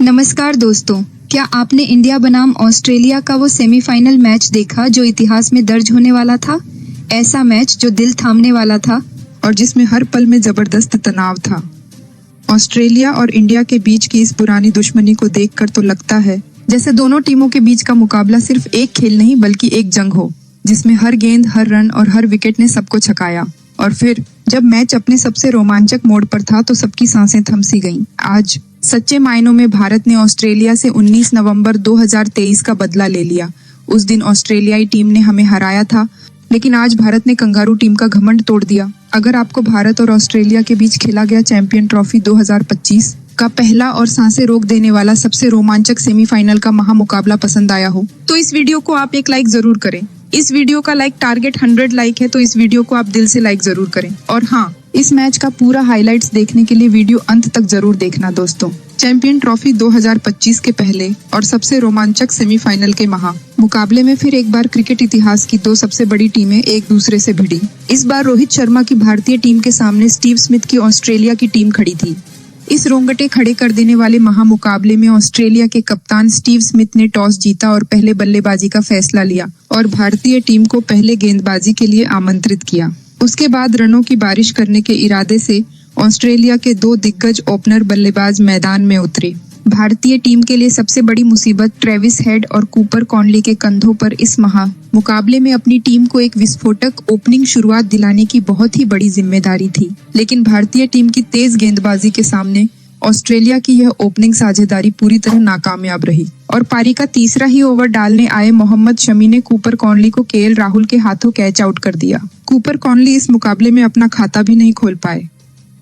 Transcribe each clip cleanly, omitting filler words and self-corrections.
नमस्कार दोस्तों, क्या आपने इंडिया बनाम ऑस्ट्रेलिया का वो सेमीफाइनल मैच देखा जो इतिहास में दर्ज होने वाला था? ऐसा मैच जो दिल थामने वाला था और जिसमें हर पल में जबरदस्त तनाव था। ऑस्ट्रेलिया और इंडिया के बीच की इस पुरानी दुश्मनी को देखकर तो लगता है जैसे दोनों टीमों के बीच का मुकाबला सिर्फ एक खेल नहीं बल्कि एक जंग हो, जिसमें हर गेंद, हर रन और हर विकेट ने सबको छकाया। और फिर जब मैच अपने सबसे रोमांचक मोड़ पर था तो सबकी सांसें थम सी गईं। आज सच्चे मायनों में भारत ने ऑस्ट्रेलिया से 19 नवंबर 2023 का बदला ले लिया। उस दिन ऑस्ट्रेलियाई टीम ने हमें हराया था, लेकिन आज भारत ने कंगारू टीम का घमंड तोड़ दिया। अगर आपको भारत और ऑस्ट्रेलिया के बीच खेला गया चैंपियन ट्रॉफी 2025 का पहला और सांसें रोक देने वाला सबसे रोमांचक सेमीफाइनल का महामुकाबला पसंद आया हो तो इस वीडियो को आप एक लाइक जरूर करें। इस वीडियो का लाइक टारगेट 100 लाइक है, तो इस वीडियो को आप दिल से लाइक जरूर करें। और हाँ, इस मैच का पूरा हाइलाइट्स देखने के लिए वीडियो अंत तक जरूर देखना दोस्तों। चैंपियन ट्रॉफी 2025 के पहले और सबसे रोमांचक सेमीफाइनल के मुकाबले में फिर एक बार क्रिकेट इतिहास की दो सबसे बड़ी टीमें एक दूसरे से भिड़ी। इस बार रोहित शर्मा की भारतीय टीम के सामने स्टीव स्मिथ की ऑस्ट्रेलिया की टीम खड़ी थी। इस रोंगटे खड़े कर देने वाले महामुकाबले में ऑस्ट्रेलिया के कप्तान स्टीव स्मिथ ने टॉस जीता और पहले बल्लेबाजी का फैसला लिया और भारतीय टीम को पहले गेंदबाजी के लिए आमंत्रित किया। उसके बाद रनों की बारिश करने के इरादे से ऑस्ट्रेलिया के दो दिग्गज ओपनर बल्लेबाज मैदान में उतरे। भारतीय टीम के लिए सबसे बड़ी मुसीबत ट्रेविस हेड और कूपर कॉनली के कंधों पर इस मुकाबले में अपनी टीम को एक विस्फोटक ओपनिंग शुरुआत दिलाने की बहुत ही बड़ी जिम्मेदारी थी। लेकिन भारतीय टीम की तेज गेंदबाजी के सामने ऑस्ट्रेलिया की यह ओपनिंग साझेदारी पूरी तरह नाकामयाब रही और पारी का तीसरा ही ओवर डालने आए मोहम्मद शमी ने कूपर कॉनली को केएल राहुल के हाथों कैच आउट कर दिया। कूपर कॉनली इस मुकाबले में अपना खाता भी नहीं खोल पाए।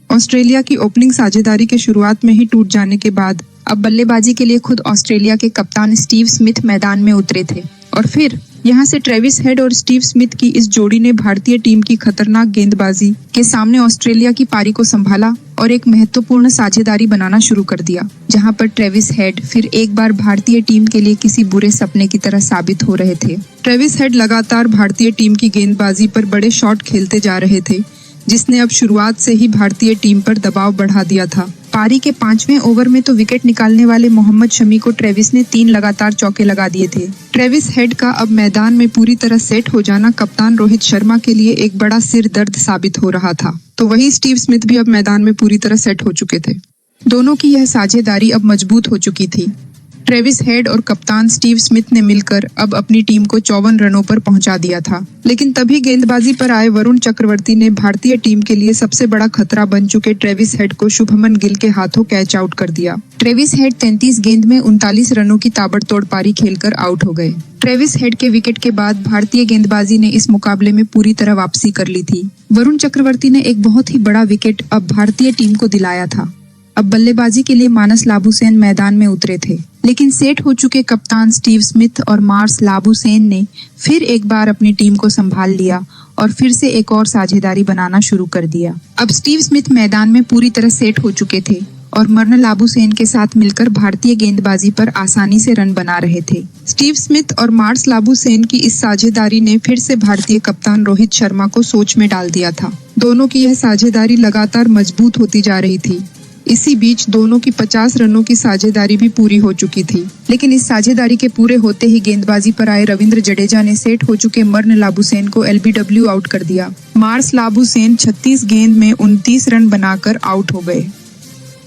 ऑस्ट्रेलिया की ओपनिंग साझेदारी के शुरुआत में ही टूट जाने के बाद अब बल्लेबाजी के लिए खुद ऑस्ट्रेलिया के कप्तान स्टीव स्मिथ मैदान में उतरे थे और फिर यहां से ट्रेविस हेड और स्टीव स्मिथ की इस जोड़ी ने भारतीय टीम की खतरनाक गेंदबाजी के सामने ऑस्ट्रेलिया की पारी को संभाला और एक महत्वपूर्ण साझेदारी बनाना शुरू कर दिया, जहां पर ट्रेविस हेड फिर एक बार भारतीय टीम के लिए किसी बुरे सपने की तरह साबित हो रहे थे। ट्रेविस हेड लगातार भारतीय टीम की गेंदबाजी पर बड़े शॉट खेलते जा रहे थे, जिसने अब शुरुआत से ही भारतीय टीम पर दबाव बढ़ा दिया था। पारी के 5वें ओवर में तो विकेट निकालने वाले मोहम्मद शमी को ट्रेविस ने 3 लगातार चौके लगा दिए थे। ट्रेविस हेड का अब मैदान में पूरी तरह सेट हो जाना कप्तान रोहित शर्मा के लिए एक बड़ा सिर दर्द साबित हो रहा था, तो वहीं स्टीव स्मिथ भी अब मैदान में पूरी तरह सेट हो चुके थे। दोनों की यह साझेदारी अब मजबूत हो चुकी थी। ट्रेविस हेड और कप्तान स्टीव स्मिथ ने मिलकर अब अपनी टीम को 54 रनों पर पहुंचा दिया था। लेकिन तभी गेंदबाजी पर आए वरुण चक्रवर्ती ने भारतीय टीम के लिए सबसे बड़ा खतरा बन चुके ट्रेविस हेड को शुभमन गिल के हाथों कैच आउट कर दिया। ट्रेविस हेड 33 गेंद में 39 रनों की ताबड़तोड़ पारी खेलकर आउट हो गए। ट्रेविस हेड के विकेट के बाद भारतीय गेंदबाजी ने इस मुकाबले में पूरी तरह वापसी कर ली थी। वरुण चक्रवर्ती ने एक बहुत ही बड़ा विकेट अब भारतीय टीम को दिलाया था। अब बल्लेबाजी के लिए मानस लाबुसैन मैदान में उतरे थे, लेकिन सेट हो चुके कप्तान स्टीव स्मिथ और मार्स लाबुसैन ने फिर एक बार अपनी टीम को संभाल लिया और फिर से एक और साझेदारी बनाना शुरू कर दिया। अब स्टीव स्मिथ मैदान में पूरी तरह सेट हो चुके थे और मर्न लाबुसैन के साथ मिलकर भारतीय गेंदबाजी पर आसानी से रन बना रहे थे। स्टीव स्मिथ और मार्स लाबुसैन की इस साझेदारी ने फिर से भारतीय कप्तान रोहित शर्मा को सोच में डाल दिया था। दोनों की यह साझेदारी लगातार मजबूत होती जा रही थी। इसी बीच दोनों की 50 रनों की साझेदारी भी पूरी हो चुकी थी, लेकिन इस साझेदारी के पूरे होते ही गेंदबाजी पर आए रविंद्र जडेजा ने सेट हो चुके मर्न लाबुसैन को एलबीडब्ल्यू आउट कर दिया। मार्स लाबुसैन 36 गेंद में 29 रन बनाकर आउट हो गए।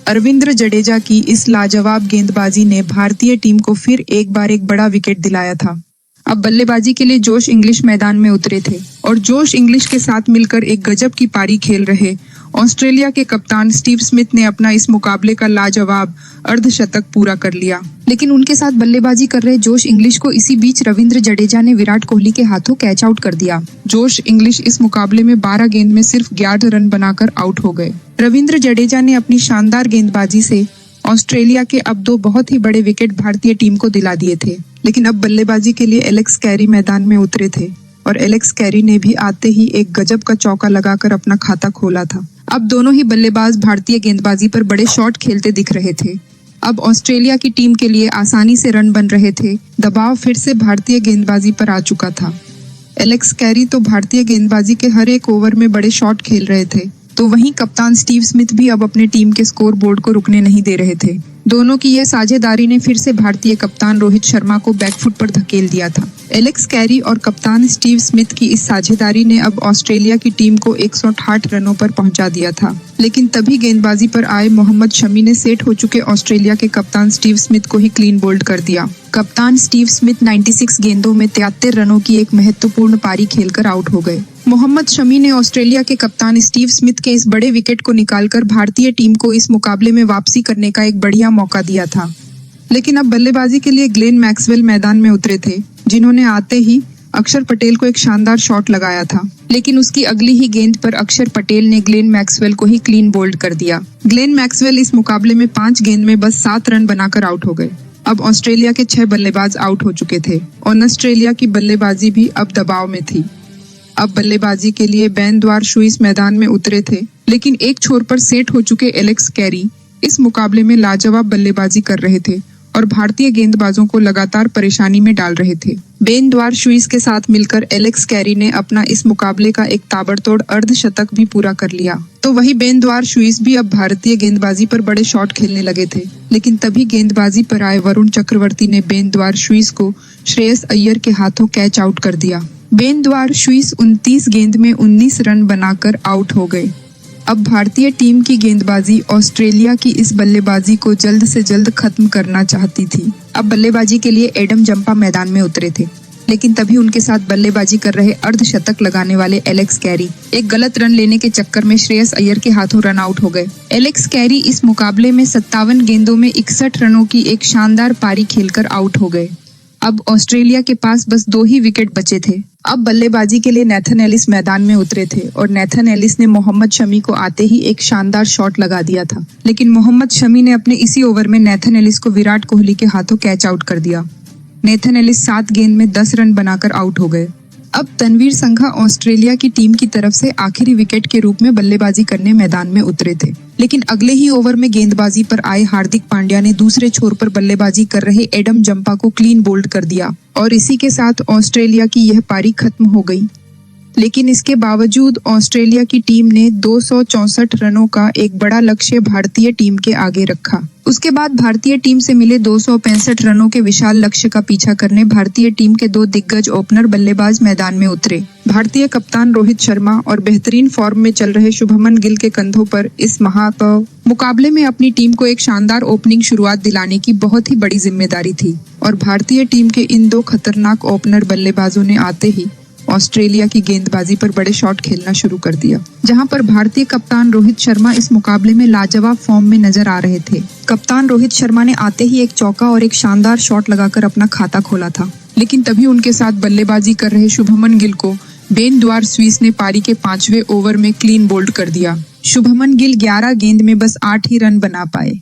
रविंद्र जडेजा की इस लाजवाब गेंदबाजी ने भारतीय टीम को फिर एक बार एक बड़ा विकेट दिलाया था। अब बल्लेबाजी के लिए जोश इंग्लिश मैदान में उतरे थे और जोश इंग्लिश के साथ मिलकर एक गजब की पारी खेल रहे ऑस्ट्रेलिया के कप्तान स्टीव स्मिथ ने अपना इस मुकाबले का लाजवाब अर्धशतक पूरा कर लिया। लेकिन उनके साथ बल्लेबाजी कर रहे जोश इंग्लिश को इसी बीच रविंद्र जडेजा ने विराट कोहली के हाथों कैच आउट कर दिया। जोश इंग्लिश इस मुकाबले में 12 गेंद में सिर्फ 11 रन बनाकर आउट हो गए। रविंद्र जडेजा ने अपनी शानदार गेंदबाजी से ऑस्ट्रेलिया के अब 2 बहुत ही बड़े विकेट भारतीय टीम को दिला दिए थे। लेकिन अब बल्लेबाजी के लिए एलेक्स कैरी मैदान में उतरे थे और एलेक्स कैरी ने भी आते ही एक गजब का चौका लगाकर अपना खाता खोला था। अब दोनों ही बल्लेबाज भारतीय गेंदबाजी पर बड़े शॉट खेलते दिख रहे थे। अब ऑस्ट्रेलिया की टीम के लिए आसानी से रन बन रहे थे। दबाव फिर से भारतीय गेंदबाजी पर आ चुका था। एलेक्स कैरी तो भारतीय गेंदबाजी के हर एक ओवर में बड़े शॉट खेल रहे थे, तो वहीं कप्तान स्टीव स्मिथ भी अब अपने टीम के स्कोर बोर्ड को रुकने नहीं दे रहे थे। दोनों की यह साझेदारी ने फिर से भारतीय कप्तान रोहित शर्मा को बैकफुट पर धकेल दिया था। एलेक्स कैरी और कप्तान स्टीव स्मिथ की इस साझेदारी ने अब ऑस्ट्रेलिया की टीम को 168 रनों पर पहुंचा दिया था, लेकिन तभी गेंदबाजी पर आए मोहम्मद शमी ने सेट हो चुके ऑस्ट्रेलिया के कप्तान स्टीव स्मिथ को ही क्लीन बोल्ड कर दिया। कप्तान स्टीव स्मिथ 96 गेंदों में 73 रनों की एक महत्वपूर्ण पारी खेलकर आउट हो गए। मोहम्मद शमी ने ऑस्ट्रेलिया के कप्तान स्टीव स्मिथ के इस बड़े विकेट को निकालकर भारतीय टीम को इस मुकाबले में वापसी करने का एक बढ़िया मौका दिया था। लेकिन अब बल्लेबाजी के लिए ग्लेन मैक्सवेल मैदान में उतरे थे, जिन्होंने आते ही अक्षर पटेल को एक शानदार शॉट लगाया था, लेकिन उसकी अगली ही गेंद पर अक्षर पटेल ने ग्लेन मैक्सवेल को ही क्लीन बोल्ड कर दिया। ग्लेन मैक्सवेल इस मुकाबले में 5 गेंद में बस 7 रन बनाकर आउट हो गए। अब ऑस्ट्रेलिया के 6 बल्लेबाज आउट हो चुके थे और ऑस्ट्रेलिया की बल्लेबाजी भी अब दबाव में थी। अब बल्लेबाजी के लिए बेन द्वारशुइस मैदान में उतरे थे, लेकिन एक छोर पर सेट हो चुके एलेक्स कैरी इस मुकाबले में लाजवाब बल्लेबाजी कर रहे थे और भारतीय गेंदबाजों को लगातार परेशानी में डाल रहे थे। बेन द्वारशुइस के साथ मिलकर एलेक्स कैरी ने अपना इस मुकाबले का एक ताबड़तोड़ अर्धशतक भी पूरा कर लिया। तो वही बेन द्वारशुइस भी अब भारतीय गेंदबाजी पर बड़े शॉट खेलने लगे थे, लेकिन तभी गेंदबाजी पर आए वरुण चक्रवर्ती ने बेन द्वारशुइस को श्रेयस अय्यर के हाथों कैच आउट कर दिया। बेन द्वारशुइस 29 गेंद में 19 रन बनाकर आउट हो गए। अब भारतीय टीम की गेंदबाजी ऑस्ट्रेलिया की इस बल्लेबाजी को जल्द से जल्द खत्म करना चाहती थी। अब बल्लेबाजी के लिए एडम जंपा मैदान में उतरे थे, लेकिन तभी उनके साथ बल्लेबाजी कर रहे अर्धशतक लगाने वाले एलेक्स कैरी एक गलत रन लेने के चक्कर में श्रेयस अय्यर के हाथों रन आउट हो गए। एलेक्स कैरी इस मुकाबले में 57 गेंदों में 61 रनों की एक शानदार पारी खेलकर आउट हो गए। अब ऑस्ट्रेलिया के पास बस 2 ही विकेट बचे थे। अब बल्लेबाजी के लिए नेथन एलिस मैदान में उतरे थे और नेथन एलिस ने मोहम्मद शमी को आते ही एक शानदार शॉट लगा दिया था, लेकिन मोहम्मद शमी ने अपने इसी ओवर में नेथन एलिस को विराट कोहली के हाथों कैच आउट कर दिया। नेथन एलिस 7 गेंद में 10 रन बनाकर आउट हो गए। अब तनवीर संघा ऑस्ट्रेलिया की टीम की तरफ से आखिरी विकेट के रूप में बल्लेबाजी करने मैदान में उतरे थे, लेकिन अगले ही ओवर में गेंदबाजी पर आए हार्दिक पांड्या ने दूसरे छोर पर बल्लेबाजी कर रहे एडम जंपा को क्लीन बोल्ड कर दिया और इसी के साथ ऑस्ट्रेलिया की यह पारी खत्म हो गई। लेकिन इसके बावजूद ऑस्ट्रेलिया की टीम ने 264 रनों का एक बड़ा लक्ष्य भारतीय टीम के आगे रखा। उसके बाद भारतीय टीम से मिले 265 रनों के विशाल लक्ष्य का पीछा करने भारतीय टीम के 2 दिग्गज ओपनर बल्लेबाज मैदान में उतरे। भारतीय कप्तान रोहित शर्मा और बेहतरीन फॉर्म में चल रहे शुभमन गिल के कंधों पर इस मुकाबले में अपनी टीम को एक शानदार ओपनिंग शुरुआत दिलाने की बहुत ही बड़ी जिम्मेदारी थी और भारतीय टीम के इन 2 खतरनाक ओपनर बल्लेबाजों ने आते ही ऑस्ट्रेलिया की गेंदबाजी पर बड़े शॉट खेलना शुरू कर दिया, जहां पर भारतीय कप्तान रोहित शर्मा इस मुकाबले में लाजवाब फॉर्म में नजर आ रहे थे। कप्तान रोहित शर्मा ने आते ही एक चौका और एक शानदार शॉट लगाकर अपना खाता खोला था, लेकिन तभी उनके साथ बल्लेबाजी कर रहे शुभमन गिल को बेन द्वारशुइस ने पारी के 5वें ओवर में क्लीन बोल्ड कर दिया। शुभमन गिल 11 गेंद में बस 8 ही रन बना पाए।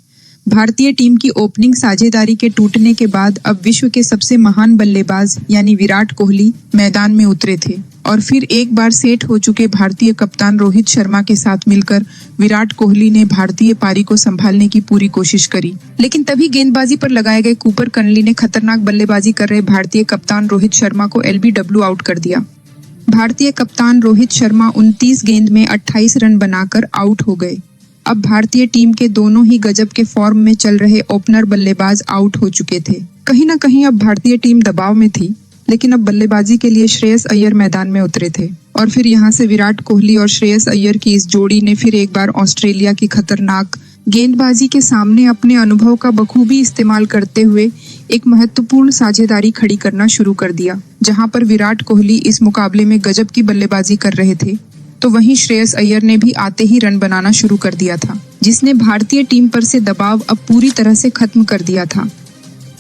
भारतीय टीम की ओपनिंग साझेदारी के टूटने के बाद अब विश्व के सबसे महान बल्लेबाज यानी विराट कोहली मैदान में उतरे थे और फिर एक बार सेट हो चुके भारतीय कप्तान रोहित शर्मा के साथ मिलकर विराट कोहली ने भारतीय पारी को संभालने की पूरी कोशिश करी, लेकिन तभी गेंदबाजी पर लगाए गए कूपर कनली ने खतरनाक बल्लेबाजी कर रहे भारतीय कप्तान रोहित शर्मा को LBW आउट कर दिया। भारतीय कप्तान रोहित शर्मा 29 गेंद में 28 रन बनाकर आउट हो गए। अब भारतीय टीम के दोनों ही गजब के फॉर्म में चल रहे ओपनर बल्लेबाज आउट हो चुके थे। कहीं ना कहीं अब भारतीय टीम दबाव में थी, लेकिन अब बल्लेबाजी के लिए श्रेयस अय्यर मैदान में उतरे थे और फिर यहां से विराट कोहली और श्रेयस अय्यर की इस जोड़ी ने फिर एक बार ऑस्ट्रेलिया की खतरनाक गेंदबाजी के सामने अपने अनुभव का बखूबी इस्तेमाल करते हुए एक महत्वपूर्ण साझेदारी खड़ी करना शुरू कर दिया। जहां पर विराट कोहली इस मुकाबले में गजब की बल्लेबाजी कर रहे थे, तो वहीं श्रेयस अय्यर ने भी आते ही रन बनाना शुरू कर दिया था, जिसने भारतीय टीम पर से दबाव अब पूरी तरह से खत्म कर दिया था।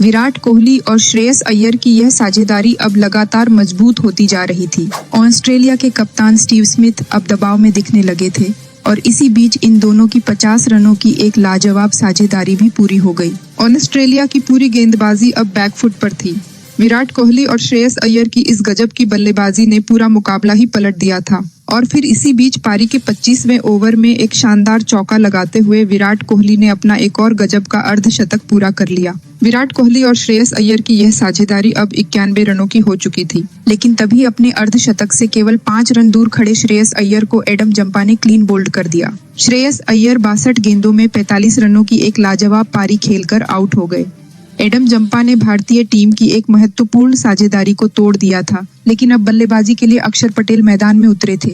विराट कोहली और श्रेयस अय्यर की यह साझेदारी अब लगातार मजबूत होती जा रही थी। ऑस्ट्रेलिया के कप्तान स्टीव स्मिथ अब दबाव में दिखने लगे थे और इसी बीच इन दोनों की 50 रनों की एक लाजवाब साझेदारी भी पूरी हो गई। ऑस्ट्रेलिया की पूरी गेंदबाजी अब बैकफुट पर थी। विराट कोहली और श्रेयस अय्यर की इस गजब की बल्लेबाजी ने पूरा मुकाबला ही पलट दिया था और फिर इसी बीच पारी के 25वें ओवर में एक शानदार चौका लगाते हुए विराट कोहली ने अपना एक और गजब का अर्धशतक पूरा कर लिया। विराट कोहली और श्रेयस अय्यर की यह साझेदारी अब 91 रनों की हो चुकी थी, लेकिन तभी अपने अर्धशतक से केवल 5 रन दूर खड़े श्रेयस अय्यर को एडम जंपा ने क्लीन बोल्ड कर दिया। श्रेयस अय्यर 62 गेंदों में 45 रनों की एक लाजवाब पारी खेलकर आउट हो गए। एडम जंपा ने भारतीय टीम की एक महत्वपूर्ण साझेदारी को तोड़ दिया था, लेकिन अब बल्लेबाजी के लिए अक्षर पटेल मैदान में उतरे थे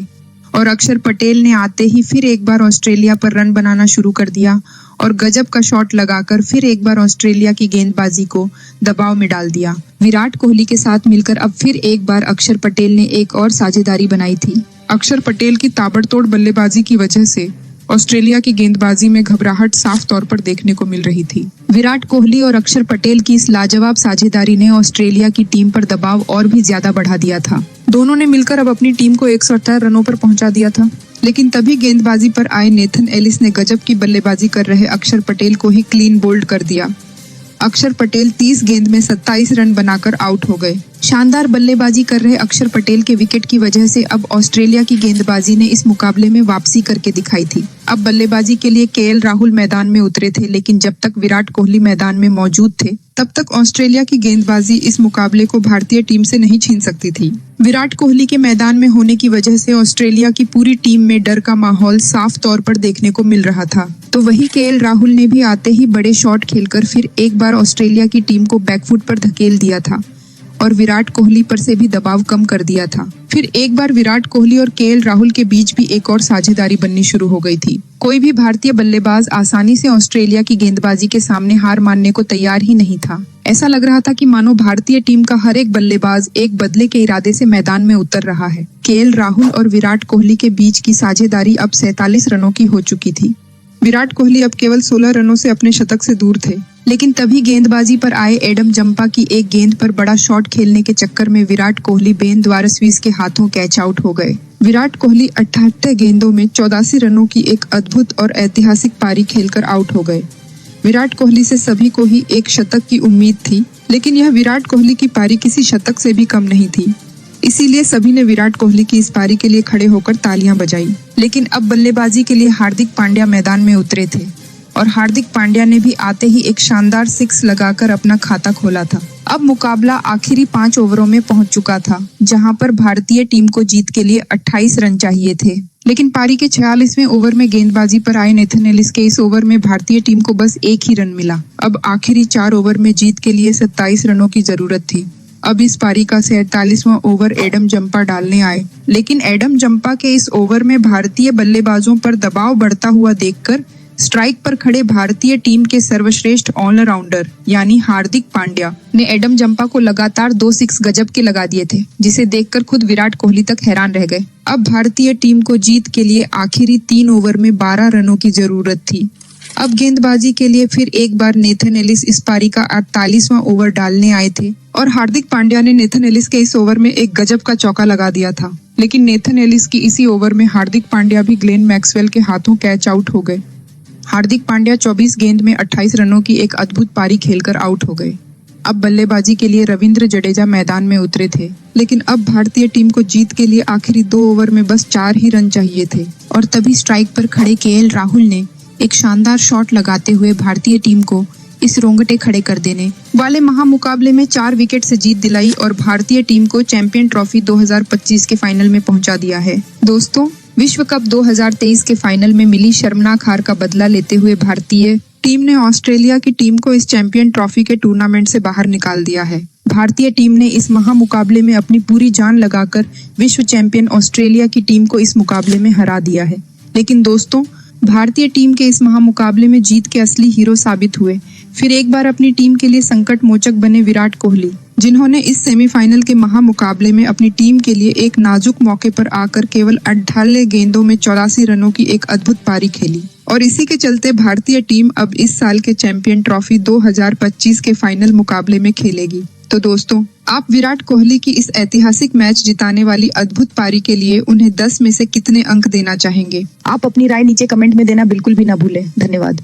और अक्षर पटेल ने आते ही फिर एक बार ऑस्ट्रेलिया पर रन बनाना शुरू कर दिया और गजब का शॉट लगाकर फिर एक बार ऑस्ट्रेलिया की गेंदबाजी को दबाव में डाल दिया। विराट कोहली के साथ मिलकर अब फिर एक बार अक्षर पटेल ने एक और साझेदारी बनाई थी। अक्षर पटेल की ताबड़तोड़ बल्लेबाजी की वजह से ऑस्ट्रेलिया की गेंदबाजी में घबराहट साफ तौर पर देखने को मिल रही थी। विराट कोहली और अक्षर पटेल की इस लाजवाब साझेदारी ने ऑस्ट्रेलिया की टीम पर दबाव और भी ज्यादा बढ़ा दिया था। दोनों ने मिलकर अब अपनी टीम को 118 रनों पर पहुंचा दिया था, लेकिन तभी गेंदबाजी पर आए नेथन एलिस ने गजब की बल्लेबाजी कर रहे अक्षर पटेल को ही क्लीन बोल्ड कर दिया। अक्षर पटेल 30 गेंद में 27 रन बनाकर आउट हो गए। शानदार बल्लेबाजी कर रहे अक्षर पटेल के विकेट की वजह से अब ऑस्ट्रेलिया की गेंदबाजी ने इस मुकाबले में वापसी करके दिखाई थी। अब बल्लेबाजी के लिए केएल राहुल मैदान में उतरे थे, लेकिन जब तक विराट कोहली मैदान में मौजूद थे तब तक ऑस्ट्रेलिया की गेंदबाजी इस मुकाबले को भारतीय टीम से नहीं छीन सकती थी। विराट कोहली के मैदान में होने की वजह से ऑस्ट्रेलिया की पूरी टीम में डर का माहौल साफ तौर पर देखने को मिल रहा था। तो वही केएल राहुल ने भी आते ही बड़े शॉट खेलकर फिर एक बार ऑस्ट्रेलिया की टीम को बैकफुट पर धकेल दिया था और विराट कोहली पर से भी दबाव कम कर दिया था। फिर एक बार विराट कोहली और केएल राहुल के बीच भी एक और साझेदारी बननी शुरू हो गई थी। कोई भी भारतीय बल्लेबाज आसानी से ऑस्ट्रेलिया की गेंदबाजी के सामने हार मानने को तैयार ही नहीं था। ऐसा लग रहा था कि मानो भारतीय टीम का हर एक बल्लेबाज एक बदले के इरादे से मैदान में उतर रहा है। केएल राहुल और विराट कोहली के बीच की साझेदारी अब 47 रनों की हो चुकी थी। विराट कोहली अब केवल 16 रनों से अपने शतक से दूर थे, लेकिन तभी गेंदबाजी पर आए एडम जंपा की एक गेंद पर बड़ा शॉट खेलने के चक्कर में विराट कोहली बेन द्वारस्वीस के हाथों कैच आउट हो गए। विराट कोहली 88 गेंदों में 84 रनों की एक अद्भुत और ऐतिहासिक पारी खेलकर आउट हो गए। विराट कोहली से सभी को ही एक शतक की उम्मीद थी, लेकिन यह विराट कोहली की पारी किसी शतक से भी कम नहीं थी। इसीलिए सभी ने विराट कोहली की इस पारी के लिए खड़े होकर तालियां बजाई। लेकिन अब बल्लेबाजी के लिए हार्दिक पांड्या मैदान में उतरे थे और हार्दिक पांड्या ने भी आते ही एक शानदार 6 लगाकर अपना खाता खोला था। अब मुकाबला आखिरी 5 ओवरों में पहुंच चुका था, जहां पर भारतीय टीम को जीत के लिए 28 रन चाहिए थे। लेकिन पारी के 46वें ओवर में गेंदबाजी पर आए नेथन एलिस के इस ओवर में भारतीय टीम को बस एक ही रन मिला। अब आखिरी 4 ओवर में जीत के लिए 27 रनों की जरूरत थी। अब इस पारी का 47वां ओवर एडम जंपा डालने आए, लेकिन एडम जंपा के इस ओवर में भारतीय बल्लेबाजों पर दबाव बढ़ता हुआ देखकर स्ट्राइक पर खड़े भारतीय टीम के सर्वश्रेष्ठ ऑलराउंडर यानी हार्दिक पांड्या ने एडम जंपा को लगातार 2 6 गजब के लगा दिए थे, जिसे देखकर खुद विराट कोहली तक हैरान रह गए। अब भारतीय टीम को जीत के लिए आखिरी 3 ओवर में 12 रनों की जरूरत थी। अब गेंदबाजी के लिए फिर एक बार नेथन एलिस इस पारी का 48वां ओवर डालने आए थे और हार्दिक पांड्या ने नेथन एलिस के इस ओवर में एक गजब का चौका लगा दिया था। लेकिन नेथन एलिस की इसी ओवर में हार्दिक पांड्या भी ग्लेन मैक्सवेल के हाथों कैच आउट हो गए। हार्दिक पांड्या 24 गेंद में 28 रनों की एक अद्भुत पारी खेलकर आउट हो गए। अब बल्लेबाजी के लिए रविंद्र जडेजा मैदान में उतरे थे, लेकिन अब भारतीय टीम को जीत के लिए आखिरी 2 ओवर में बस 4 ही रन चाहिए थे और तभी स्ट्राइक पर खड़े केएल राहुल ने एक शानदार शॉट लगाते हुए भारतीय टीम को इस रोंगटे खड़े कर देने वाले महामुकाबले में 4 विकेट से जीत दिलाई और भारतीय टीम को चैंपियन ट्रॉफी 2025 के फाइनल में पहुंचा दिया है। दोस्तों, विश्व कप 2023 के फाइनल में मिली शर्मनाक हार का बदला लेते हुए भारतीय टीम ने ऑस्ट्रेलिया की टीम को इस चैंपियन ट्रॉफी के टूर्नामेंट से बाहर निकाल दिया है। भारतीय टीम ने इस महामुकाबले में अपनी पूरी जान लगाकर विश्व चैंपियन ऑस्ट्रेलिया की टीम को इस मुकाबले में हरा दिया है। लेकिन दोस्तों, भारतीय टीम के इस महामुकाबले में जीत के असली हीरो साबित हुए फिर एक बार अपनी टीम के लिए संकट मोचक बने विराट कोहली, जिन्होंने इस सेमीफाइनल के महामुकाबले में अपनी टीम के लिए एक नाजुक मौके पर आकर केवल 18 गेंदों में 84 रनों की एक अद्भुत पारी खेली और इसी के चलते भारतीय टीम अब इस साल के चैंपियन ट्रॉफी 2025 के फाइनल मुकाबले में खेलेगी। तो दोस्तों, आप विराट कोहली की इस ऐतिहासिक मैच जिताने वाली अद्भुत पारी के लिए उन्हें 10 में से कितने अंक देना चाहेंगे? आप अपनी राय नीचे कमेंट में देना बिल्कुल भी ना भूलें। धन्यवाद।